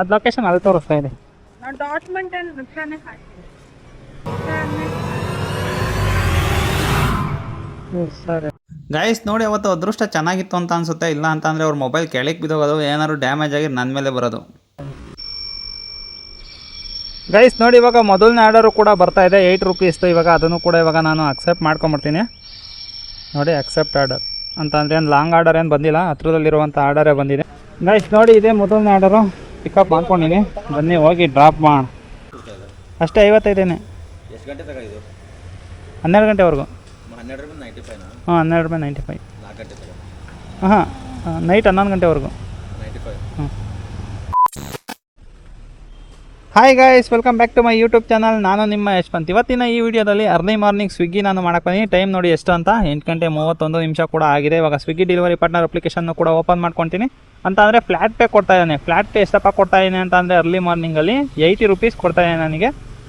ಅದು ಲೊಕೇಶನ್ ಅಲ್ಲಿ ತೋರಿಸ್ತಾ ಇದೆ. ಸರಿ ಗೈಸ್, ನೋಡಿ ಅವತ್ತು ಅದೃಷ್ಟ ಚೆನ್ನಾಗಿತ್ತು ಅಂತ ಅನ್ಸುತ್ತೆ. ಇಲ್ಲ ಅಂತಂದರೆ ಅವ್ರ ಮೊಬೈಲ್ ಕೆಳಗೆ ಬಿದ್ದೋಗೋದು, ಏನಾದ್ರು ಡ್ಯಾಮೇಜ್ ಆಗಿ ನನ್ನ ಮೇಲೆ ಬರೋದು. ಗೈಸ್ ನೋಡಿ, ಇವಾಗ ಮೊದಲನೇ ಆರ್ಡರು ಕೂಡ ಬರ್ತಾ ಇದೆ 8 ರೂಪೀಸ್ದು. ಇವಾಗ ಅದನ್ನು ಕೂಡ ಇವಾಗ ನಾನು ಅಕ್ಸೆಪ್ಟ್ ಮಾಡ್ಕೊಂಬಿಡ್ತೀನಿ. ನೋಡಿ, ಅಕ್ಸೆಪ್ಟ್ ಆರ್ಡರ್ ಅಂತ ಅಂದರೆ ಏನು ಲಾಂಗ್ ಆರ್ಡರ್ ಏನು ಬಂದಿಲ್ಲ, ಹತ್ರದಲ್ಲಿರುವಂಥ ಆರ್ಡರೇ ಬಂದಿದೆ. ಗೈಸ್ ನೋಡಿ, ಇದೇ ಮೊದಲನೇ ಆರ್ಡರು ಪಿಕಪ್ ಮಾಡ್ಕೊಂಡಿನಿ. ಬನ್ನಿ ಹೋಗಿ ಡ್ರಾಪ್ ಮಾಡೋಣ. ಅಷ್ಟೇ 55. ಎಷ್ಟು ಗಂಟೆ ತಗ ಇದು? 12 ಗಂಟೆವರೆಗೂ. 12:95. ಹಾಂ, 12:95. 4 ಗಂಟೆ ತಗ. ಹಾಂ, ನೈಟ್ 11 ಗಂಟೆವರೆಗೂ. 95. ಹ್ಞೂ. Hi guys, welcome back to my YouTube channel. ನಾನು ನಿಮ್ಮ ಯಶ್ವಂತ್. ಇವತ್ತಿನ ಈ ವಿಡಿಯೋದಲ್ಲಿ ಅರ್ಲಿ ಮಾರ್ನಿಂಗ್ ಸ್ವಿಗ್ಗಿ ನಾನು ಮಾಡಕ್ಕೆ ಬಂದಿದ್ದೀನಿ. ಟೈಮ್ ನೋಡಿ ಎಷ್ಟು ಅಂತ, 8:31 ಕೂಡ ಆಗಿದೆ. ಇವಾಗ ಸ್ವಿಗ್ಗಿ ಡೆಲಿವರಿ ಪಾರ್ಟ್ನರ್ ಅಪ್ಲಿಕೇಶನ್ನು ಕೂಡ ಓಪನ್ ಮಾಡ್ಕೊತೀನಿ. ಅಂತ ಅಂದರೆ ಫ್ಲ್ಯಾಟ್ ಪೇ ಕೊಡ್ತಾ ಇದ್ದಾನೆ. ಫ್ಲ್ಯಾಟ್ ಪೇ ಎಷ್ಟಪ್ಪ ಕೊಡ್ತಾ ಇದ್ದೀನಿ ಅಂತ ಅಂದರೆ ಅರ್ಲಿ ಮಾರ್ನಿಂಗಲ್ಲಿ 80 ರೂಪೀಸ್ ಕೊಡ್ತಾ ಇದ್ದಾನೆ ನನಗೆ.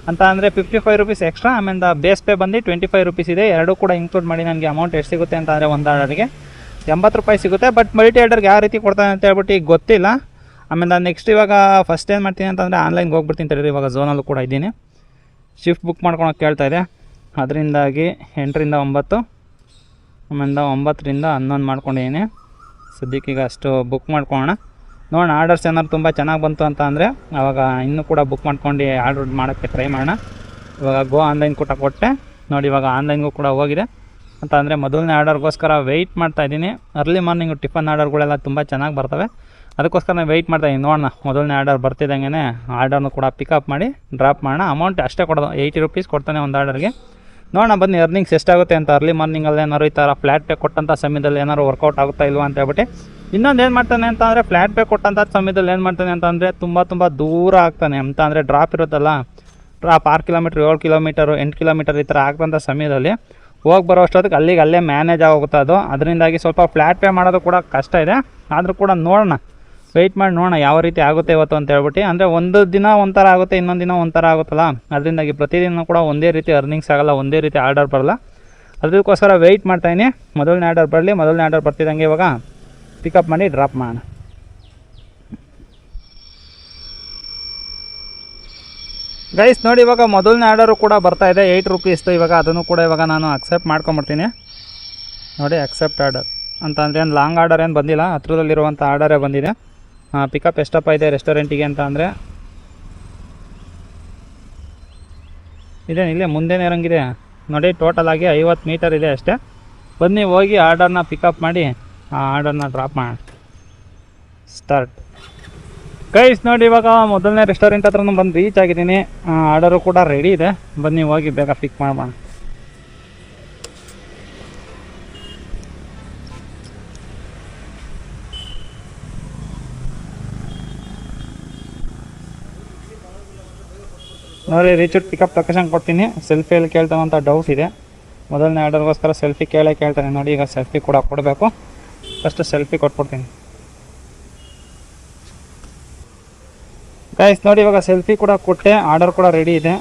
ಅಂತ ಅಂದರೆ 55 ರೂಪೀಸ್ ಎಕ್ಸ್ಟ್ರಾ. ಆಮೇಲೆ ಬೇಸ್ ಪೇ ಬಂದು 25 ರೂಪೀಸ್ ಇದೆ. ಎರಡೂ ಕೂಡ ಇನ್ಕ್ಲೂಡ್ ಮಾಡಿ ನನಗೆ ಅಮೌಂಟ್ ಎಷ್ಟು ಸಿಗುತ್ತೆ ಅಂತ ಅಂದರೆ ಒಂದು ಆರ್ಡರ್ಗೆ 80 ರೂಪಾಯಿ ಸಿಗುತ್ತೆ. ಬಟ್ ಮಲ್ಟಿ ಆರ್ಡರ್ಗೆ ಯಾವ ರೀತಿ ಕೊಡ್ತಾನೆ ಅಂತ ಹೇಳ್ಬಿಟ್ಟು ಈಗ ಗೊತ್ತಿಲ್ಲ. ಆಮೇಲೆ ನಾನು ನೆಕ್ಸ್ಟ್ ಇವಾಗ ಫಸ್ಟ್ ಏನು ಮಾಡ್ತೀನಿ ಅಂತಂದರೆ ಆನ್ಲೈನ್ಗೆ ಹೋಗ್ಬಿಡ್ತೀನಿ ತಡೀರಿ. ಇವಾಗ ಝೋನಲ್ಲೂ ಕೂಡ ಇದ್ದೀನಿ. ಶಿಫ್ಟ್ ಬುಕ್ ಮಾಡ್ಕೊಳಕ್ಕೆ ಕೇಳ್ತಾಯಿದೆ. ಅದರಿಂದಾಗಿ 8ರಿಂದ 9, ಆಮೇಲೆ 9ರಿಂದ 11 ಮಾಡ್ಕೊಂಡಿದ್ದೀನಿ. ಸದ್ಯಕ್ಕೆ ಈಗ ಅಷ್ಟು ಬುಕ್ ಮಾಡ್ಕೊಳ್ಳೋಣ. ನೋಡೋಣ, ಆರ್ಡರ್ಸ್ ಏನಾದ್ರು ತುಂಬ ಚೆನ್ನಾಗಿ ಬಂತು ಅಂತ ಅಂದರೆ ಆವಾಗ ಇನ್ನೂ ಕೂಡ ಬುಕ್ ಮಾಡ್ಕೊಂಡು ಆರ್ಡರ್ ಮಾಡೋಕ್ಕೆ ಟ್ರೈ ಮಾಡೋಣ. ಇವಾಗ ಗೋ ಆನ್ಲೈನ್ ಕೂಡ ಕೊಟ್ಟೆ ನೋಡಿ. ಇವಾಗ ಆನ್ಲೈನ್ಗೂ ಕೂಡ ಹೋಗಿದೆ. ಅಂತ ಅಂದರೆ ಮೊದಲನೇ ಆರ್ಡರ್ಗೋಸ್ಕರ ವೆಯ್ಟ್ ಮಾಡ್ತಾಯಿದ್ದೀನಿ. ಅರ್ಲಿ ಮಾರ್ನಿಂಗು ಟಿಫನ್ ಆರ್ಡರ್ಗಳೆಲ್ಲ ತುಂಬ ಚೆನ್ನಾಗಿ ಬರ್ತವೆ. ಅದಕ್ಕೋಸ್ಕರ ನಾನು ವೆಯ್ಟ್ ಮಾಡ್ತಾಯಿದ್ದೀನಿ. ನೋಡೋಣ, ಮೊದಲನೇ ಆರ್ಡರ್ ಬರ್ತಿದ್ದಂಗೆ ಆರ್ಡರ್ನು ಕೂಡ ಪಿಕಪ್ ಮಾಡಿ ಡ್ರಾಪ್ ಮಾಡೋಣ. ಅಮೌಂಟ್ ಅಷ್ಟೇ ಕೊಡೋದು, 80 ರೂಪೀಸ್ ಕೊಡ್ತಾನೆ ಒಂದು ಆರ್ಡರ್ಗೆ. ನೋಡೋಣ ಬನ್ನಿ ಅರ್ನಿಂಗ್ಸ್ ಎಷ್ಟಾಗುತ್ತೆ ಅಂತ. ಅರ್ಲಿ ಮಾರ್ನಿಂಗಲ್ಲಿ ಏನಾರು ಈ ಥರ ಫ್ಲ್ಯಾಟ್ ಪೇ ಕೊಟ್ಟಂಥ ಸಮಯದಲ್ಲಿ ಏನಾರು ವರ್ಕೌಟ್ ಆಗುತ್ತಾ ಇಲ್ವಾ ಅಂತ ಹೇಳ್ಬಿಟ್ಟು. ಇನ್ನೊಂದು ಏನು ಮಾಡ್ತಾನೆ ಅಂತ ಅಂದರೆ, ಫ್ಲ್ಯಾಟ್ ಪೇ ಕೊಟ್ಟಂಥ ಸಮಯದಲ್ಲಿ ಏನು ಮಾಡ್ತಾನೆ ಅಂತ ಅಂದರೆ ತುಂಬ ದೂರ ಆಗ್ತಾನೆ. ಅಂತ ಅಂದರೆ ಡ್ರಾಪ್ ಇರುತ್ತಲ್ಲ, ಡ್ರಾಪ್ 6 ಕಿಲೋಮೀಟ್ರ್, 7 ಕಿಲೋಮೀಟರು, 8 ಕಿಲೋಮೀಟರ್ ಈ ಥರ ಆಗ್ತಂಥ ಸಮಯದಲ್ಲಿ ಹೋಗಿ ಬರೋ ಅಷ್ಟೊತ್ತಿಗೆ ಅಲ್ಲೇ ಮ್ಯಾನೇಜ್ ಆಗೋಗುತ್ತೆ ಅದು. ಅದರಿಂದಾಗಿ ಸ್ವಲ್ಪ ಫ್ಲ್ಯಾಟ್ ಪೇ ಮಾಡೋದು ಕೂಡ ಕಷ್ಟ ಇದೆ. ಆದರೂ ಕೂಡ ನೋಡೋಣ, ವೆಯ್ಟ್ ಮಾಡಿ ನೋಡೋಣ ಯಾವ ರೀತಿ ಆಗುತ್ತೆ ಇವತ್ತು ಅಂತ ಹೇಳ್ಬಿಟ್ಟು. ಅಂದರೆ ಒಂದು ದಿನ ಒಂಥರ ಆಗುತ್ತೆ, ಇನ್ನೊಂದು ದಿನ ಒಂಥರ ಆಗುತ್ತಲ್ಲ. ಅದರಿಂದಾಗಿ ಪ್ರತಿದಿನ ಕೂಡ ಒಂದೇ ರೀತಿ ಅರ್ನಿಂಗ್ಸ್ ಆಗೋಲ್ಲ, ಒಂದೇ ರೀತಿ ಆರ್ಡರ್ ಬರೋಲ್ಲ. ಅದಕ್ಕೋಸ್ಕರ ವೆಯ್ಟ್ ಮಾಡ್ತಾಯಿನಿ. ಮೊದಲನೇ ಆರ್ಡರ್ ಬರಲಿ. ಮೊದಲನೇ ಆರ್ಡರ್ ಬರ್ತಿದ್ದಂಗೆ ಇವಾಗ ಪಿಕಪ್ ಮಾಡಿ ಡ್ರಾಪ್ ಮಾಡೋಣ. ಗೈಸ್ ನೋಡಿ, ಇವಾಗ ಮೊದಲನೇ ಆರ್ಡರು ಕೂಡ ಬರ್ತಾ ಇದೆ 8 ರೂಪೀಸ್ದು. ಇವಾಗ ಅದನ್ನು ಕೂಡ ಇವಾಗ ನಾನು ಅಕ್ಸೆಪ್ಟ್ ಮಾಡ್ಕೊಂಬಿಡ್ತೀನಿ. ನೋಡಿ, ಅಕ್ಸೆಪ್ಟ್ ಆರ್ಡರ್ ಅಂತ ಅಂದರೆ ಏನು ಲಾಂಗ್ ಆರ್ಡರ್ ಏನು ಬಂದಿಲ್ಲ, ಹತ್ರದಲ್ಲಿರುವಂಥ ಆರ್ಡರೇ ಬಂದಿದೆ. ಪಿಕಪ್ ಎಷ್ಟಪ್ಪ ಇದೆ ರೆಸ್ಟೋರೆಂಟಿಗೆ ಅಂತ ಅಂದರೆ ಇಲ್ಲೇ ಮುಂದೆನೇ ಇರೋಂಗಿದೆ ನೋಡಿ. ಟೋಟಲ್ ಆಗಿ 50 ಮೀಟರ್ ಇದೆ ಅಷ್ಟೇ. ಬನ್ನಿ ಹೋಗಿ ಆರ್ಡರ್ನ ಪಿಕಪ್ ಮಾಡಿ ಆ ಆರ್ಡರ್ನ ಡ್ರಾಪ್ ಮಾಡೋಣ. ಸ್ಟಾರ್ಟ್. ಗೈಸ್ ನೋಡಿ, ಇವಾಗ ಮೊದಲನೇ ರೆಸ್ಟೋರೆಂಟ್ ಹತ್ರನೂ ಬಂದು ರೀಚ್ ಆಗಿದ್ದೀನಿ. ಆರ್ಡರು ಕೂಡ ರೆಡಿ ಇದೆ. ಬನ್ನಿ ಹೋಗಿ ಬೇಗ ಪಿಕ್ ಮಾಡೋಣ. ನೋಡಿ, ರೀಚ್ ಪಿಕಪ್ ಲೊಕೇಶನ್ ಕೊಡ್ತೀನಿ. ಸೆಲ್ಫಿಯಲ್ಲಿ ಕೇಳ್ತಾವಂಥ ಡೌಟ್ ಇದೆ. ಮೊದಲನೇ ಆರ್ಡರ್ಗೋಸ್ಕರ ಸೆಲ್ಫಿ ಕೇಳ್ತಾನೆ ನೋಡಿ. ಈಗ ಸೆಲ್ಫಿ ಕೂಡ ಕೊಡಬೇಕು. ಫಸ್ಟ್ ಸೆಲ್ಫಿ ಕೊಟ್ಬಿಡ್ತೀನಿ. ಗೈಸ್ ನೋಡಿ, ಇವಾಗ ಸೆಲ್ಫಿ ಕೂಡ ಕೊಟ್ಟೆ. ಆರ್ಡರ್ ಕೂಡ ರೆಡಿ ಇದೆ.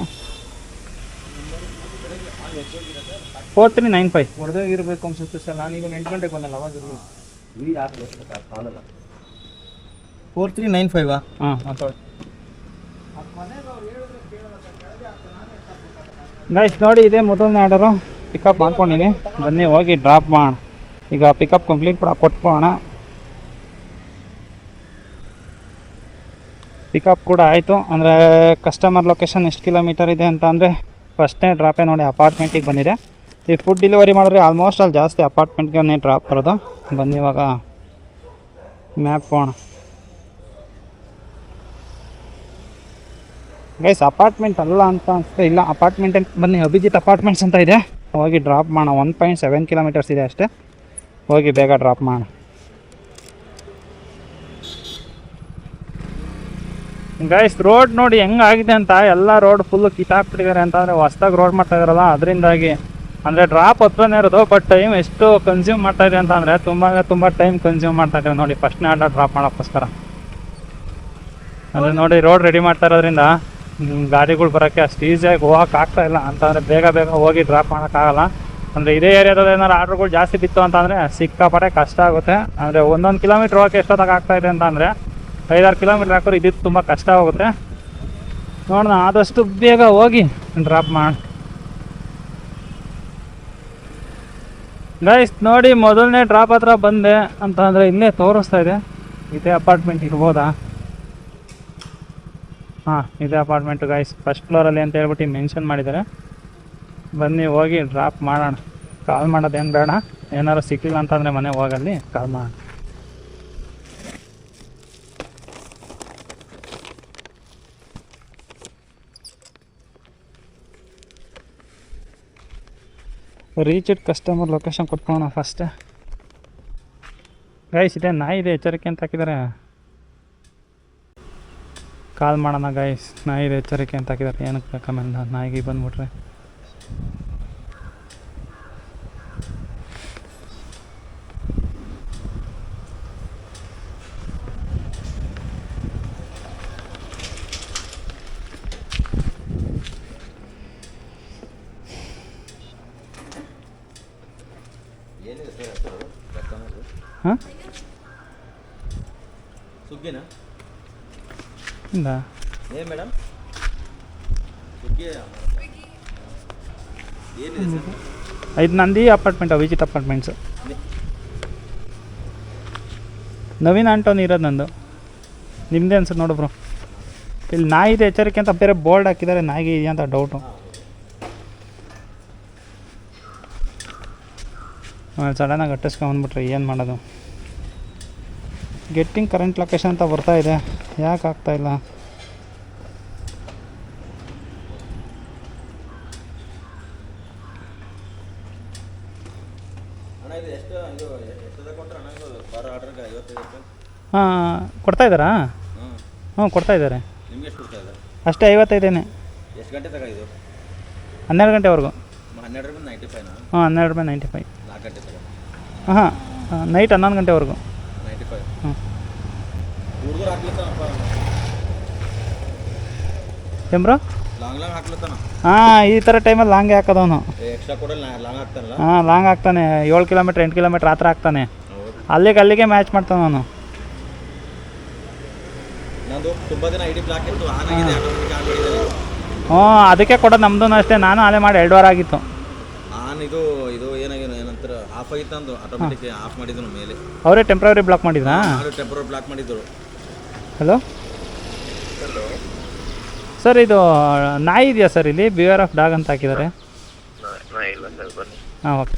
4395 ಹೊಡೆದಾಗಿರ್ಬೇಕು ಅನ್ಸುತ್ತೆ ಸರ್. ನಾನೀಗ 8 ಗಂಟೆಗೆ ಬಂದಲ್ಲ, ಅವಾಗ 4395. ಹಾಂ, ಮಾತಾಡಿ. ಗೈಸ್ ನೋಡಿ, ಇದೇ ಮೊದಲನೇ ಆರ್ಡರು ಪಿಕಪ್ ಮಾಡ್ಕೊಂಡಿನಿ. ಬನ್ನಿ ಹೋಗಿ ಡ್ರಾಪ್ ಮಾಡೋಣ. ಈಗ ಪಿಕಪ್ ಕಂಪ್ಲೀಟ್ ಕೂಡ ಕೊಟ್ಕೊಳ್ಳೋಣ. ಪಿಕಪ್ ಕೂಡ ಆಯಿತು. ಅಂದರೆ ಕಸ್ಟಮರ್ ಲೊಕೇಶನ್ ಎಷ್ಟು ಕಿಲೋಮೀಟರ್ ಇದೆ ಅಂತ ಅಂದರೆ ಫಸ್ಟ್ನೇ ಡ್ರಾಪೇ ನೋಡಿ ಅಪಾರ್ಟ್ಮೆಂಟಿಗೆ ಬಂದಿದೆ. ಈ ಫುಡ್ ಡೆಲಿವರಿ ಮಾಡಿದ್ರೆ ಆಲ್ಮೋಸ್ಟ್ ಅಲ್ಲಿ ಜಾಸ್ತಿ ಅಪಾರ್ಟ್ಮೆಂಟ್ಗೆ ಡ್ರಾಪ್ ಬರೋದು. ಬನ್ನಿ ಇವಾಗ ಮ್ಯಾಪ್ ಹೋಗೋಣ. ಗೈಸ್ ಅಪಾರ್ಟ್ಮೆಂಟ್ ಅಲ್ಲ ಅಂತ ಅನಿಸುತ್ತೆ. ಇಲ್ಲ, ಅಪಾರ್ಟ್ಮೆಂಟ್ ಬನ್ನಿ, ಅಭಿಜಿತ್ ಅಪಾರ್ಟ್ಮೆಂಟ್ಸ್ ಅಂತ ಇದೆ. ಹೋಗಿ ಡ್ರಾಪ್ ಮಾಡೋಣ. 1.7 ಕಿಲೋಮೀಟರ್ಸ್ ಇದೆ ಅಷ್ಟೇ. ಹೋಗಿ ಬೇಗ ಡ್ರಾಪ್ ಮಾಡೋಣ. ಗೈಸ್ ರೋಡ್ ನೋಡಿ ಹೆಂಗಾಗಿದೆ ಅಂತ. ಎಲ್ಲ ರೋಡ್ ಫುಲ್ಲು ಕಿತ್ತಾಕ್ಬಿಟ್ಟಿದ್ದಾರೆ. ಅಂತ ಅಂದರೆ ಹೊಸ್ದಾಗಿ ರೋಡ್ ಮಾಡ್ತಾ ಇದ್ದಾರಲ್ಲ, ಅದರಿಂದಾಗಿ. ಅಂದರೆ ಡ್ರಾಪ್ ಹತ್ರನೇ ಇರೋದು, ಬಟ್ ಟೈಮ್ ಎಷ್ಟು ಕನ್ಸ್ಯೂಮ್ ಮಾಡ್ತಾಯಿದೆ ಅಂತ ಅಂದರೆ ತುಂಬ ಟೈಮ್ ಕನ್ಸ್ಯೂಮ್ ಮಾಡ್ತಾಯಿದ್ದಾರೆ ನೋಡಿ, ಫಸ್ಟ್ನೇ ಆರ್ಡರ್ ಡ್ರಾಪ್ ಮಾಡೋಕ್ಕೋಸ್ಕರ. ಅಂದರೆ ನೋಡಿ, ರೋಡ್ ರೆಡಿ ಮಾಡ್ತಾ ಇರೋದ್ರಿಂದ ಗಾಡಿಗಳು ಬರೋಕ್ಕೆ ಅಷ್ಟು ಈಸಿಯಾಗಿ ಹೋಗೋಕೆ ಆಗ್ತಾಯಿಲ್ಲ. ಅಂತಂದರೆ ಬೇಗ ಹೋಗಿ ಡ್ರಾಪ್ ಮಾಡೋಕ್ಕಾಗಲ್ಲ. ಅಂದರೆ ಇದೇ ಏರಿಯಾದಲ್ಲಿ ಏನಾದ್ರು ಆರ್ಡ್ರುಗಳು ಜಾಸ್ತಿ ಬಿತ್ತು ಅಂತಂದರೆ ಸಿಕ್ಕಾಪಟ್ಟೆ ಕಷ್ಟ ಆಗುತ್ತೆ. ಅಂದರೆ 1 ಕಿಲೋಮೀಟ್ರ್ ಹೋಗೋಕ್ಕೆ ಎಷ್ಟೊತ್ತಾಗ ಆಗ್ತಾಯಿದೆ ಅಂತಂದರೆ 5-6 ಕಿಲೋಮೀಟ್ರ್ ಹಾಕೋರು ಇದ್ದಿದ್ದು ತುಂಬ ಕಷ್ಟ ಹೋಗುತ್ತೆ. ನೋಡೋಣ ಆದಷ್ಟು ಬೇಗ ಹೋಗಿ ಡ್ರಾಪ್ ಮಾಡಿ. ಗೈಸ್ ನೋಡಿ, ಮೊದಲನೇ ಡ್ರಾಪ್ ಹತ್ರ ಬಂದೆ ಅಂತ ಅಂದರೆ ಇಲ್ಲೇ ತೋರಿಸ್ತಾ ಇದೆ. ಇದೇ ಅಪಾರ್ಟ್ಮೆಂಟ್ ಇರ್ಬೋದಾ? ಹಾಂ, ಇದೇ ಅಪಾರ್ಟ್ಮೆಂಟು ಗೈಸ್. ಫಸ್ಟ್ ಫ್ಲೋರಲ್ಲಿ ಅಂತ ಹೇಳ್ಬಿಟ್ಟು ಮೆನ್ಷನ್ ಮಾಡಿದ್ದಾರೆ. ಬನ್ನಿ ಹೋಗಿ ಡ್ರಾಪ್ ಮಾಡೋಣ. ಕಾಲ್ ಮಾಡೋದೇನು ಬೇಡ, ಏನಾದ್ರು ಸಿಕ್ಕಿಲ್ಲ ಅಂತಂದರೆ ಮನೆ ಹೋಗಲ್ಲಿ ಕಾಲ್ ಮಾಡೋಣ. ರೀಚ್ ಕಸ್ಟಮರ್ ಲೊಕೇಶನ್ ಕೊಟ್ಕೊಳ್ಳೋಣ ಫಸ್ಟ್. ಗೈಸ್ ಇದೆ ನಾಯಿ ಇದೆ, ಎಚ್ಚರಿಕೆ ಅಂತ ಹಾಕಿದ್ದಾರೆ. ಕಾಲ್ ಮಾಡೋಣ ಗೈಸ್. ನಾಯಿ ಇದೆ ಎಚ್ಚರಿಕೆ ಅಂತ ಹಾಕಿದ್ದಾರೆ. ಏನಕ್ಕೆ ಬೇಕಮೇಲೆ ನಾಯಿಗೆ ಬಂದ್ಬಿಟ್ರೆ ಏನಿದೆ ಸರ್ ಹೆಸರು ಕಸ್ಟಮರ್ದು? ಹಾಂ, ಸುಗ್ಗಿನಾ? ಇಂದ ಏನು ಮೇಡಮ್? ಸುಗ್ಗಿ ಏನಿದೆ ಸರ್? ಇದು ನಂದಿ ಅಪಾರ್ಟ್ಮೆಂಟ್, ಅಭಿಜಿತ್ ಅಪಾರ್ಟ್ಮೆಂಟ್ಸು. ನವೀನ್ ಆಂಟೋನಿ ಇರೋದು ನಂದು. ನಿಮ್ಮದೇ ಅನ್ಸುತ್ತೆ ನೋಡು ಬ್ರೋ. ಇಲ್ಲಿ ನಾಯಿ ಇದೆ ಎಚ್ಚರಿಕೆ ಅಂತ ಬೇರೆ ಬೋರ್ಡ್ ಹಾಕಿದ್ದಾರೆ. ನಾಯಿಗೆ ಇದೆಯಾ ಅಂತ ಡೌಟು. ಆಮೇಲೆ ಸಡನ್ನಾಗಿ ಅಟ್ಟಿಸ್ಕೊಂಡ್ಬಿಟ್ರೆ ಏನು ಮಾಡೋದು? ಗೆಟ್ಟಿಂಗ್ ಕರೆಂಟ್ ಲೊಕೇಶನ್ ಅಂತ ಬರ್ತಾ ಇದೆ, ಯಾಕೆ ಆಗ್ತಾಯಿಲ್ಲ? ಅಣ್ಣ ಇದು ಎಷ್ಟು ಎಷ್ಟದ ಕೊಟ್ಟರೆ ಅಣ್ಣ? ಇದು ಪರ್ ಆರ್ಡ್ರಿಗೆ 55? ಹಾಂ, ಕೊಡ್ತಾಯಿದ್ದಾರಾ? ಹ್ಞೂ, ಕೊಡ್ತಾಯಿದ್ದಾರೆ. ನಿಮ್ಗೆ ಎಷ್ಟು ಕೊಡ್ತಾ ಇದ್ದಾರೆ? ಅಷ್ಟೇ 55. ಎಷ್ಟು ಗಂಟೆ ತಗ ಇದು? 12 ಗಂಟೆವರೆಗೂ. 12 ರೂಪಾಯಿ 95ನಾ? ಹಾಂ, 12 ರೂಪಾಯಿ 95. 4 ಗಂಟೆ ತಗ? ಹಾಂ, ನೈಟ್ 11 ಗಂಟೆವರೆಗೂ 95. ಹ್ಞೂ. ಹುಡುಗರು ಹಾಕ್ಲತ್ತಾನಪ್ಪ, ಏನು ಬ್ರೋ? ಲಾಂಗ್ ಹಾಕ್ಲತ್ತಾನ. ಹಾಂ, ಈ ಥರ ಟೈಮಲ್ಲಿ ಲಾಂಗೆ ಹಾಕೋದವನು. ಎಕ್ಸ್ಟ್ರಾ ಕೊಡಲ್ಲ, ಲಾಂಗ್ ಹಾಕ್ತಾನಲ್ಲ? ಹಾಂ, ಲಾಂಗ್ ಹಾಕ್ತಾನೆ. 7 ಕಿಲೋಮೀಟ್ರ್ 8 ಕಿಲೋಮೀಟ್ರ್ ಆ ಥರ ಹಾಕ್ತಾನೆ. ಹೌದು, ಅಲ್ಲಿಗೆ ಮ್ಯಾಚ್ ಮಾಡ್ತಾನೆ ಅವನು. ನಂದು ತುಂಬ ದಿನ ಐಡಿ ಬ್ಲಾಕ್ ಇತ್ತು, ಆನ್ ಆಗಿದೆ, ಆಟೋಮೆಟಿಕ್ ಆನ್ ಮಾಡಿದ್ದಾರೆ. ಹ್ಞೂ, ಅದಕ್ಕೆ ಕೊಡೋದು ನಮ್ಮದು ಅಷ್ಟೇ. ನಾನು ಅಲ್ಲೇ ಮಾಡಿ 2 ವಾರ ಆಗಿತ್ತು. ಆನ್ ಇದು ಏನಂತಾರೆ ಆಫ್ ಆಗಿತ್ತು, ಅಂದು ಆಟೋಮೆಟಿಕ್ ಆಫ್ ಮಾಡಿದ್ರು ಮೇಲೆ. ಅವರೇ ಟೆಂಪ್ರವರಿ ಬ್ಲಾಕ್ ಮಾಡಿದ್ರಾ? ಟೆಂಪರರಿ ಬ್ಲಾಕ್ ಮಾಡಿದ್ರು. ಹಲೋ ಸರ್, ಇದು ನಾಯಿ ಇದೆಯಾ ಸರ್ ಇಲ್ಲಿ? ಬಿವೇರ್ ಆಫ್ ಡಾಗ್ ಅಂತ ಹಾಕಿದ್ದಾರೆ. ಹಾಂ, ಓಕೆ.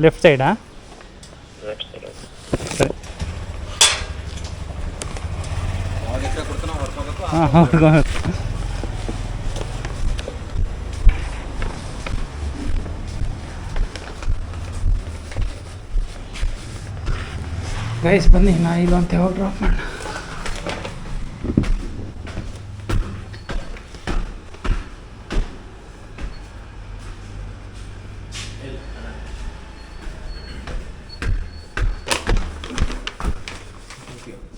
ಲೆಫ್ಟ್ ಸೈಡಾ? ಸರಿ. ಅವಾಗ ಎಕ್ಸ್ಟ್ರಾ ಕೊಡ್ತಾನೆ, ಹೊರ್ಕೋಬೇಕು. ಹಾಂ, ಹೌದು. ಗೈಸ್ ಬನ್ನಿ, ನಾ ಇಲ್ಲ ಅಂತ ಯಾವಾಗ ಡ್ರಾಪ್ ಮಾಡೋಣ.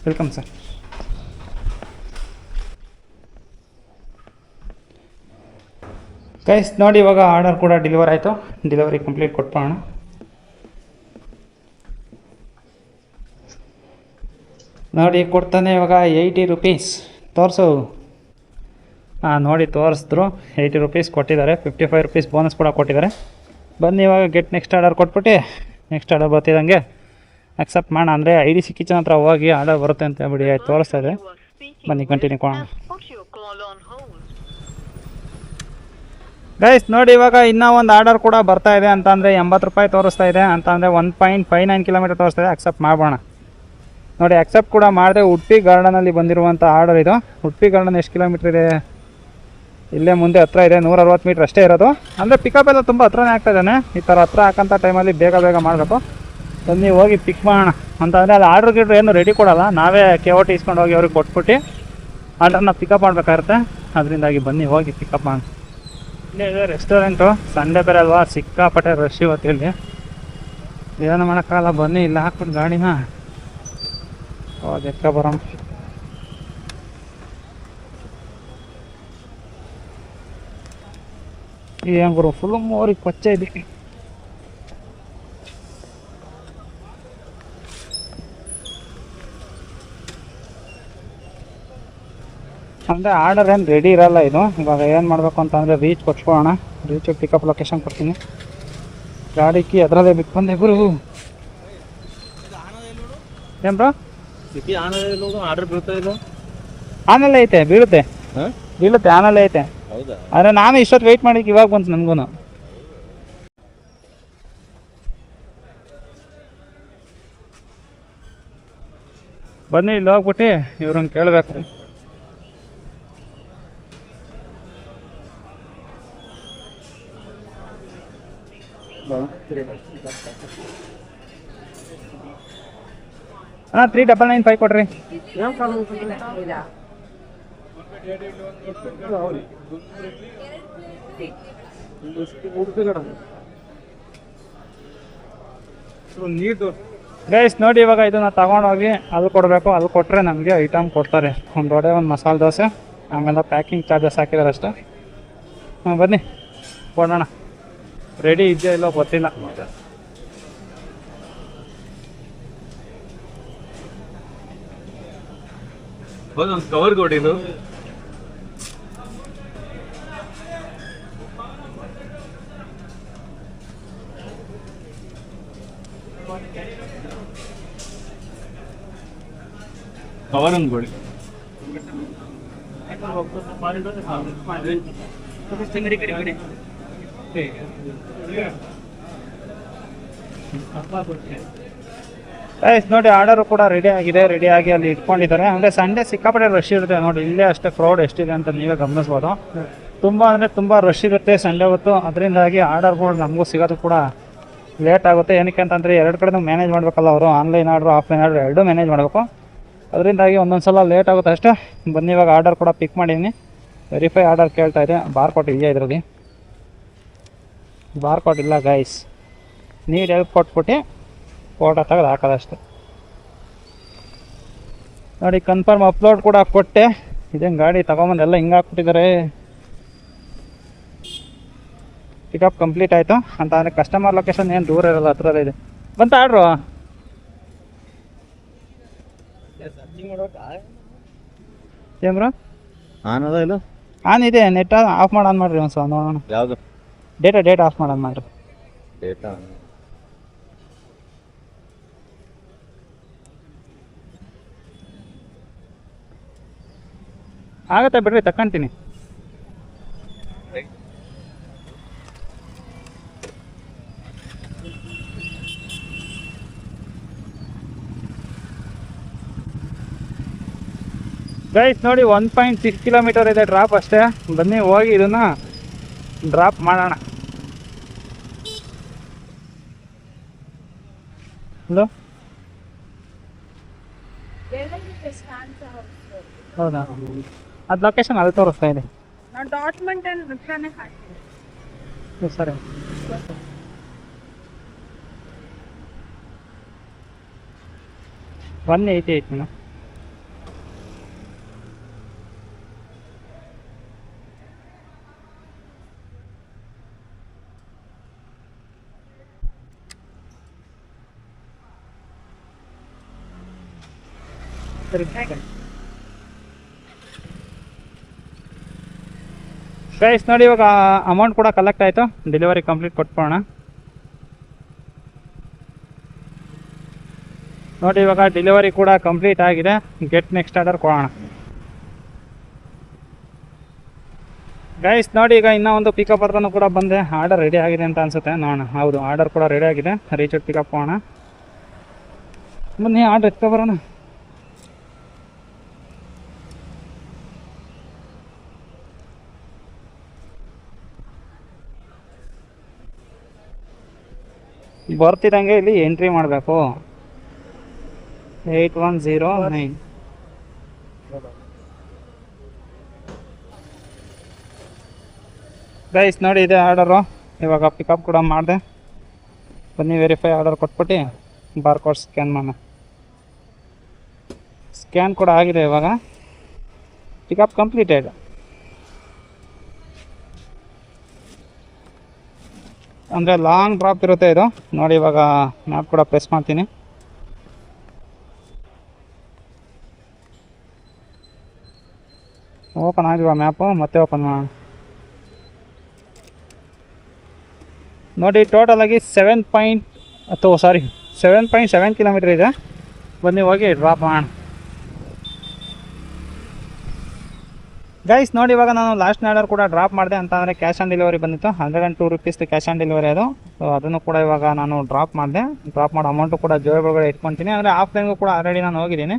Welcome sir. ಗೈಸ್ ನೋಡಿ, ಇವಾಗ ಆರ್ಡರ್ ಕೂಡ ಡೆಲಿವರ್ ಆಯಿತು. ಡೆಲಿವರಿ ಕಂಪ್ಲೀಟ್ ಕೊಟ್ಬೋಣ. ನೋಡಿ ಕೊಡ್ತಾನೆ ಇವಾಗ 80 ರೂಪೀಸ್. ತೋರಿಸು. ಹಾಂ, ನೋಡಿ ತೋರಿಸಿದ್ರು. 80 ರೂಪೀಸ್ ಕೊಟ್ಟಿದ್ದಾರೆ. 55 ರೂಪೀಸ್ ಬೋನಸ್ ಕೂಡ ಕೊಟ್ಟಿದ್ದಾರೆ. ಬನ್ನಿ ಇವಾಗ ಗೆಟ್ ನೆಕ್ಸ್ಟ್ ಆರ್ಡರ್ ಕೊಟ್ಬಿಟ್ಟು ನೆಕ್ಸ್ಟ್ ಆರ್ಡರ್ ಬರ್ತಿದ್ದಂಗೆ ಅಕ್ಸೆಪ್ಟ್ ಮಾಡೋಣ. ಅಂದರೆ ID ಕಿಚನ್ ಹತ್ರ ಹೋಗಿ ಆರ್ಡರ್ ಬರುತ್ತೆ ಅಂತ ಹೇಳ್ಬಿಡಿ ತೋರಿಸ್ತಾ ಇದೆ. ಬನ್ನಿ ಕಂಟಿನ್ಯೂ ಕೊಡೋಣ. ಗೈಸ್ ನೋಡಿ, ಇವಾಗ ಇನ್ನೂ ಒಂದು ಆರ್ಡರ್ ಕೂಡ ಬರ್ತಾ ಇದೆ. ಅಂತ ಅಂದರೆ 80 ರೂಪಾಯಿ ತೋರಿಸ್ತಾ ಇದೆ. ಅಂತ ಅಂದರೆ 1.59 ಕಿಲೋಮೀಟರ್ ತೋರಿಸ್ತಾ ಇದೆ. ಅಕ್ಸೆಪ್ಟ್ ಮಾಡೋಣ. ನೋಡಿ ಅಕ್ಸೆಪ್ಟ್ ಕೂಡ ಮಾಡಿದೆ. ಉಡುಪಿ ಗಾರ್ಡನಲ್ಲಿ ಬಂದಿರುವಂಥ ಆರ್ಡರ್ ಇದು. ಉಡುಪಿ ಗಾರ್ಡನ್ ಎಷ್ಟು ಕಿಲೋಮೀಟ್ರ್ ಇದೆ? ಇಲ್ಲೇ ಮುಂದೆ ಹತ್ರ ಇದೆ, 160 ಮೀಟ್ರ್ ಅಷ್ಟೇ ಇರೋದು. ಅಂದರೆ ಪಿಕಪ್ ಎಲ್ಲ ತುಂಬ ಹತ್ರನೇ ಆಗ್ತಾ ಇದ್ದಾನೆ. ಈ ಥರ ಹತ್ರ ಹಾಕೋಂಥ ಟೈಮಲ್ಲಿ ಬೇಗ ಮಾಡಬೇಕು. ಬನ್ನಿ ಹೋಗಿ ಪಿಕ್ ಮಾಡೋಣ. ಅಂತಂದರೆ ಅದು ಆರ್ಡ್ರ್ ಏನು ರೆಡಿ ಕೊಡೋಲ್ಲ, ನಾವೇ KOT ಇಸ್ಕೊಂಡು ಹೋಗಿ ಅವ್ರಿಗೆ ಕೊಟ್ಬಿಟ್ಟು ಆರ್ಡ್ರನ್ನ ಪಿಕಪ್ ಮಾಡಬೇಕಾಗುತ್ತೆ. ಅದರಿಂದಾಗಿ ಬನ್ನಿ ಹೋಗಿ ಪಿಕಪ್ ಮಾಡೋಣ. ಇಲ್ಲೇ ಇದೆ ರೆಸ್ಟೋರೆಂಟು. ಸಂಡೇ ಬೇರೆ ಅಲ್ವಾ, ಸಿಕ್ಕಾಪಟ್ಟೆ ರಶ್ ಇವತ್ತು ಇಲ್ಲಿ. ಏನು ಮಾಡೋಕ್ಕಾಗಲ್ಲ. ಬನ್ನಿ ಇಲ್ಲಿ ಹಾಕ್ಬಿಟ್ಟು ಗಾಡಿನ ಎಕ್ಕ ಬರೋಣ. ಏನು ಬರೋ ಫುಲ್ ಮೋರಿಗೆ ಕೊಚ್ಚೆ ಇದೆ. ಅಂದರೆ ಆರ್ಡರ್ ಏನು ರೆಡಿ ಇರಲ್ಲ ಇದು. ಇವಾಗ ಏನು ಮಾಡಬೇಕು ಅಂತಂದರೆ ರೀಚ್ ಕೊಟ್ಕೊಳ್ಳೋಣ. ರೀಚ್ ಪಿಕಪ್ ಲೊಕೇಶನ್ ಕೊಡ್ತೀನಿ. ಗಾಡಿ ಕೀ ಅದರಲ್ಲೇ ಬಿಟ್ಟು ಬಂದೆ ಗುರು. ಏನು ಬ್ರೋ ಆರ್ಡರ್ ಬೀಳ್ತಾ ಇಲ್ಲ. ಆನಲ್ಲೇ ಐತೆ, ಬೀಳುತ್ತೆ ಬೀಳುತ್ತೆ, ಆನಲ್ಲೇ ಐತೆ. ಹೌದಾ? ಆದರೆ ನಾನು ಇಷ್ಟೊತ್ತು ವೆಯ್ಟ್ ಮಾಡಿಕ್ಕೆ ಇವಾಗ ಬಂತು ನನಗೂ. ಬನ್ನಿ ಇಲ್ಲಿ ಹೋಗ್ಬಿಟ್ಟು ಇವ್ರನ್ನ ಕೇಳಬೇಕು. ಅಣ್ಣ 3995 ಕೊಡ್ರಿ. ಗೈಸ್ ನೋಡಿ, ಇವಾಗ ಇದನ್ನ ತಗೊಂಡೋಗಿ ಅಲ್ಲಿ ಕೊಡಬೇಕು. ಅಲ್ಲಿ ಕೊಟ್ಟರೆ ನಮಗೆ ಐಟಮ್ ಕೊಡ್ತಾರೆ. ಒಂದು ವಡೆ, ಒಂದು ಮಸಾಲೆ ದೋಸೆ, ಆಮೇಲೆ ಪ್ಯಾಕಿಂಗ್ ಚಾರ್ಜಸ್ ಹಾಕಿದ್ದಾರೆ ಅಷ್ಟೇ. ಬನ್ನಿ ಕೊಡೋಣ. ರೆಡಿ ಇದೆಯೋ ಇಲ್ಲೋ ಗೊತ್ತಿಲ್ಲ. ಒಂದು ಕವರ್ ಕೊಟ್ಟಿದ್ದು ಕವರ್ ಒಂದು ಕೊಡಿ. ಗೈಸ್ ನೋಡಿ, ಆರ್ಡರು ಕೂಡ ರೆಡಿ ಆಗಿದೆ. ರೆಡಿಯಾಗಿ ಅಲ್ಲಿ ಇಟ್ಕೊಂಡಿದ್ದಾರೆ. ಅಂದರೆ ಸಂಡೇ ಸಿಕ್ಕಾಪಟ್ಟೆ ರಶ್ ಇರುತ್ತೆ ನೋಡಿ. ಇಲ್ಲೇ ಅಷ್ಟೇ ಕ್ರೌಡ್ ಎಷ್ಟಿದೆ ಅಂತ ನೀವೇ ಗಮನಿಸ್ಬೋದು. ತುಂಬ ಅಂದರೆ ತುಂಬ ರಶ್ ಇರುತ್ತೆ ಸಂಡೇ ಹೊತ್ತು. ಅದರಿಂದಾಗಿ ಆರ್ಡರ್ಗಳು ನಮಗೂ ಸಿಗೋದು ಕೂಡ ಲೇಟ್ ಆಗುತ್ತೆ. ಏನಕ್ಕೆ ಅಂತಂದರೆ ಎರಡು ಕಡೆನೂ ಮ್ಯಾನೇಜ್ ಮಾಡಬೇಕಲ್ಲ ಅವರು. ಆನ್ಲೈನ್ ಆರ್ಡ್ರು, ಆಫ್ಲೈನ್ ಆರ್ಡ್ರು ಎರಡೂ ಮ್ಯಾನೇಜ್ ಮಾಡಬೇಕು. ಅದರಿಂದಾಗಿ ಒಂದೊಂದು ಸಲ ಲೇಟ್ ಆಗುತ್ತೆ ಅಷ್ಟೇ. ಬನ್ನಿ, ಇವಾಗ ಆರ್ಡರ್ ಕೂಡ ಪಿಕ್ ಮಾಡಿದ್ದೀನಿ. ವೆರಿಫೈ ಆರ್ಡರ್ ಕೇಳ್ತಾ ಇದೆ. ಬಾರ್ಕೋಡ್ ಇದೆಯಾ ಇದರಲ್ಲಿ? ಬಾರ್ಕೋಡ್ ಇಲ್ಲ ಗೈಸ್. ನೀವು ಹೆಲ್ಪ್ ಕೊಟ್ಬಿಟ್ಟು ಫೋಟೋ ತೆಗೆದು ಹಾಕೋದಷ್ಟೆ ನೋಡಿ. ಕನ್ಫರ್ಮ್ ಅಪ್ಲೋಡ್ ಕೂಡ ಕೊಟ್ಟೆ. ಇದೇನು ಗಾಡಿ ತಗೊಂಬಂದು ಎಲ್ಲ ಹಿಂಗೆ ಹಾಕ್ಬಿಟ್ಟಿದ್ದಾರೆ. ಪಿಕಪ್ ಕಂಪ್ಲೀಟ್ ಆಯಿತು ಅಂತ ಅಂದರೆ ಕಸ್ಟಮರ್ ಲೊಕೇಶನ್ ಏನು ದೂರ ಇರಲ್ಲ, ಹತ್ರದಲ್ಲೇ ಇದೆ. ಬಂತ ಆರ್ಡ್ರು? ಏನ್ ಬ್ರೋ? ಆನ್ ಅದ ಇಲ್ಲ? ಆನ್ ಇದೆ. ನೆಟ್ ಆಫ್ ಮಾಡಿ ಆನ್ ಮಾಡಿರಿ ಒಂದು ಸಲ ನೋಡೋಣ. ಯಾವುದು? ಡೇಟಾ ಆಫ್ ಮಾಡಿ ಆನ್ ಮಾಡಿರಿ. ಡೇಟಾ ಆಗತ್ತೆ ಬಿಡ್ರಿ, ತಕ್ಕಂತೀನಿ. ಗೈಸ್ ನೋಡಿ, 1.6 ಕಿಲೋಮೀಟರ್ ಇದೆ ಡ್ರಾಪ್ ಅಷ್ಟೇ. ಬನ್ನಿ ಹೋಗಿ ಇದನ್ನ ಡ್ರಾಪ್ ಮಾಡೋಣ. ಹಲೋ, ಹೌದಾ? ಅದು ಲೊಕೇಶನ್ ಅಲ್ಲಿ ತೋರಿಸ್ತಾ ಇದೆ. ಸರಿ, 188 ಮೇಡಮ್. ಸರಿ ಗೈಸ್ ನೋಡಿ, ಇವಾಗ ಅಮೌಂಟ್ ಕೂಡ ಕಲೆಕ್ಟ್ ಆಯಿತು. ಡೆಲಿವರಿ ಕಂಪ್ಲೀಟ್ ಕೊಟ್ಕೊಳ್ಳೋಣ. ನೋಡಿ, ಇವಾಗ ಡೆಲಿವರಿ ಕೂಡ ಕಂಪ್ಲೀಟ್ ಆಗಿದೆ. ಗೆಟ್ ನೆಕ್ಸ್ಟ್ ಆರ್ಡರ್ ಕೊಡೋಣ. ಗೈಸ್ ನೋಡಿ, ಈಗ ಇನ್ನೂ ಒಂದು ಪಿಕಪ್ ಹತ್ರನೂ ಕೂಡ ಬಂದೆ. ಆರ್ಡರ್ ರೆಡಿ ಆಗಿದೆ ಅಂತ ಅನ್ಸುತ್ತೆ. ನೋಡೋಣ. ಹೌದು, ಆರ್ಡರ್ ಕೂಡ ರೆಡಿ ಆಗಿದೆ. ರೀಚ್ ಪಿಕಪ್ ಹೋಗೋಣ. ಬನ್ನಿ ಆರ್ಡರ್ ಎತ್ಕೊ ಬರೋಣ. ಬರ್ತಿದ್ದಂಗೆ ಇಲ್ಲಿ ಎಂಟ್ರಿ ಮಾಡಬೇಕು. 8109. ಗೈಸ್ ನೋಡಿ, ಇದೆ ಆರ್ಡರು. ಇವಾಗ ಪಿಕಪ್ ಕೂಡ ಮಾಡಿದೆ. ಬನ್ನಿ ವೆರಿಫೈ ಆರ್ಡರ್ ಕೊಟ್ಬಿಟ್ಟು ಬಾರ್ಕೋಡ್ ಸ್ಕ್ಯಾನ್ ಮಾಡೋಣ. ಸ್ಕ್ಯಾನ್ ಕೂಡ ಆಗಿದೆ. ಇವಾಗ ಪಿಕಪ್ ಕಂಪ್ಲೀಟೆಡ್. ಅಂದರೆ ಲಾಂಗ್ ಡ್ರಾಪ್ ಇರುತ್ತೆ ಇದು ನೋಡಿ. ಇವಾಗ ಮ್ಯಾಪ್ ಕೂಡ ಪ್ರೆಸ್ ಮಾಡ್ತೀನಿ. ಓಪನ್ ಆಗಿರುವ ಮ್ಯಾಪು ಮತ್ತೆ ಓಪನ್ ಮಾಡೋಣ. ನೋಡಿ ಟೋಟಲಾಗಿ 7.7 ಕಿಲೋಮೀಟರ್ ಇದೆ. ಬನ್ನಿ ಹೋಗಿ ಡ್ರಾಪ್ ಮಾಡೋಣ. ಗೈಸ್ ನೋಡಿ ಇವಾಗ ನಾನು ಲಾಸ್ಟ್ ಆರ್ಡರ್ ಕೂಡ ಡ್ರಾಪ್ ಮಾಡಿದೆ ಅಂತ ಅಂದರೆ ಕ್ಯಾಶ್ ಆನ್ ಡೆಲಿವರಿ ಬಂದಿತ್ತು. 102 ರುಪೀಸ್ ಕ್ಯಾಶ್ ಆನ್ ಡೆಲಿವರಿ ಅದು. ಸೊ ಅದನ್ನು ಕೂಡ ಇವಾಗ ನಾನು ಡ್ರಾಪ್ ಮಾಡಿದೆ. ಡ್ರಾಪ್ ಮಾಡೋ ಅಮೌಂಟು ಕೂಡ ಜೋಬೊಳಗಡೆ ಇಟ್ಕೊತೀನಿ. ಅಂದರೆ ಆಫ್ಲೈನ್ಗೂ ಕೂಡ ಆಲ್ರೆಡಿ ನಾನು ಹೋಗಿದ್ದೀನಿ.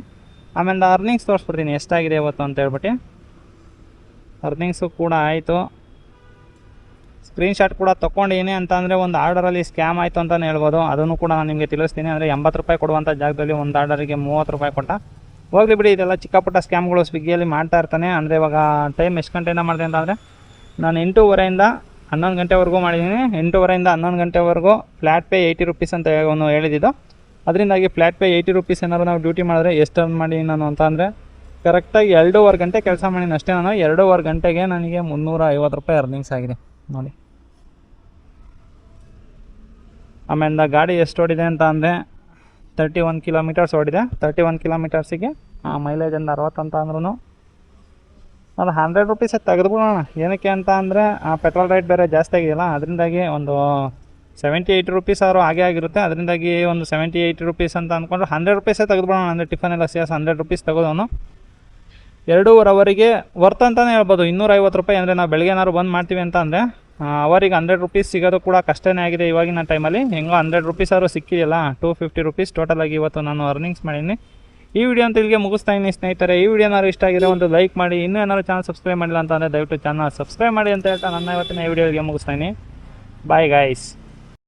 ಆಮೇಲೆ ಅರ್ನಿಂಗ್ಸ್ ತೋರಿಸ್ಬಿಡ್ತೀನಿ ಎಷ್ಟಾಗಿದೆ ಇವತ್ತು ಅಂತ ಹೇಳ್ಬಿಟ್ಟು. ಅರ್ನಿಂಗ್ಸು ಕೂಡ ಆಯಿತು. ಸ್ಕ್ರೀನ್ಶಾಟ್ ಕೂಡ ತೊಗೊಂಡಿದ್ದೀನಿ ಅಂತ ಅಂದರೆ ಒಂದು ಆರ್ಡರಲ್ಲಿ ಸ್ಕ್ಯಾಮ್ ಆಯಿತು ಅಂತಲೇ ಹೇಳ್ಬೋದು. ಅದನ್ನು ಕೂಡ ನಾನು ನಿಮಗೆ ತಿಳಿಸ್ತೀನಿ. ಅಂದರೆ 80 ರೂಪಾಯಿ ಕೊಡುವಂಥ ಜಾಗದಲ್ಲಿ ಒಂದು ಆರ್ಡರಿಗೆ 30 ರೂಪಾಯಿ ಕೊಟ್ಟ. ಹೋಗಲಿ ಬಿಡಿ, ಇದೆಲ್ಲ ಚಿಕ್ಕ ಪುಟ್ಟ ಸ್ಕ್ಯಾಮ್ಗಳು ಸ್ವಿಗ್ಗಿಯಲ್ಲಿ ಮಾಡ್ತಾ ಇರ್ತಾನೆ. ಅಂದರೆ ಇವಾಗ ಟೈಮ್ ಎಷ್ಟು ಗಂಟೆಯಿಂದ ಮಾಡಿದೆ ಅಂತಂದರೆ ನಾನು 8:30 11 ಗಂಟೆವರೆಗೂ ಮಾಡಿದ್ದೀನಿ. 8:30 11 ಗಂಟೆವರೆಗೂ ಫ್ಲ್ಯಾಟ್ ಪೇ 80 ರುಪೀಸ್ ಅಂತ ಅವನು ಹೇಳಿದ್ದು. ಅದರಿಂದಾಗಿ ಫ್ಲ್ಯಾಟ್ ಪೇ 80 ರುಪೀಸ್ ಏನಾದ್ರು ನಾವು ಡ್ಯೂಟಿ ಮಾಡಿದ್ರೆ ಎಷ್ಟು ಅರ್ನ್ ಮಾಡಿ ನಾನು ಅಂತ ಅಂದರೆ ಕರೆಕ್ಟಾಗಿ 2.5 ಗಂಟೆ ಕೆಲಸ ಮಾಡಿದ್ದೀನಿ ಅಷ್ಟೇ. ನಾನು 2.5 ಗಂಟೆಗೆ ನನಗೆ 350 ರೂಪಾಯಿ ಅರ್ನಿಂಗ್ಸ್ ಆಗಿದೆ ನೋಡಿ. ಆಮೇಲೆ ಗಾಡಿ ಎಷ್ಟು ಓಡಿದೆ ಅಂತ ಅಂದರೆ 31 ಕಿಲೋಮೀಟರ್ಸ್ ಓಡಿದೆ. 31 ಕಿಲೋಮೀಟರ್ಸಿಗೆ ಮೈಲೇಜ್ ಒಂದು 60 ಅಂತ ಅಂದ್ರೂ ಅದು 100 ರುಪೀಸೇ ತೆಗೆದುಬಿಡೋಣ. ಏನಕ್ಕೆ ಅಂತ ಅಂದರೆ ಪೆಟ್ರೋಲ್ ರೇಟ್ ಬೇರೆ ಜಾಸ್ತಿ ಆಗಿದೆಯಲ್ಲ, ಅದರಿಂದಾಗಿ ಒಂದು 78 ರುಪೀಸ್ ಆದರೂ ಹಾಗೆ ಆಗಿರುತ್ತೆ. ಅದರಿಂದಾಗಿ ಒಂದು 78 ರುಪೀಸ್ ಅಂತ ಅಂದ್ಕೊಂಡ್ರೆ 100 ರುಪೀಸೇ ತೆಗೆದುಬಿಡೋಣ. ಅಂದರೆ ಟಿಫನ್ ಎಲ್ಲ ಸೇರಿಸಿ 100 ರುಪೀಸ್ ತೆಗೆದವನು 2.5 ಅವರಿಗೆ ವರ್ತ್ ಅಂತಲೇ ಹೇಳ್ಬೋದು. 250 ರೂಪಾಯಿ. ಅಂದರೆ ನಾವು ಬೆಳಗ್ಗೆ ಏನಾದ್ರು ಬಂದು ಮಾಡ್ತೀವಿ ಅಂತ ಅಂದರೆ ಅವರಿಗೆ 100 ರುಪೀಸ್ ಸಿಗೋದು ಕೂಡ ಕಷ್ಟನೇ ಆಗಿದೆ ಇವಾಗಿನ ಟೈಮಲ್ಲಿ. ಹೆಂಗೋ 100 ರುಪೀಸ್ ಆದರೂ ಸಿಕ್ಕಿದೆಯಲ್ಲ, 250 ರುಪೀಸ್ ಟೋಟಲಾಗಿ ಇವತ್ತು ನಾನು ಅರ್ನಿಂಗ್ಸ್ ಮಾಡೀನಿ. ಈ ವಿಡಿಯೋ ಅಂತ ಇಲ್ಲಿಗೆ ಮುಗಿಸ್ತಾ ಇದ್ದೀನಿ ಸ್ನೇಹಿತರೆ. ಈ ವಿಡಿಯೋ ಏನಾದ್ರು ಇಷ್ಟ ಆಗಿದೆ ಒಂದು ಲೈಕ್ ಮಾಡಿ. ಇನ್ನೂ ಏನಾದ್ರು ಚಾನಲ್ ಸಬ್ಸ್ಕ್ರೈಬ್ ಮಾಡಿಲ್ಲ ಅಂತ ಅಂದರೆ ದಯವಿಟ್ಟು ಚಾನಲ್ ಸಬ್ಸ್ಕ್ರೈಬ್ ಮಾಡಿ ಅಂತ ಹೇಳ್ತಾ ನನ್ನ ಇವತ್ತಿನ ಈ ವಿಡಿಯೋಗೆ ಮುಗಿಸ್ತಾ ಇದ್ದೀನಿ. Bye guys.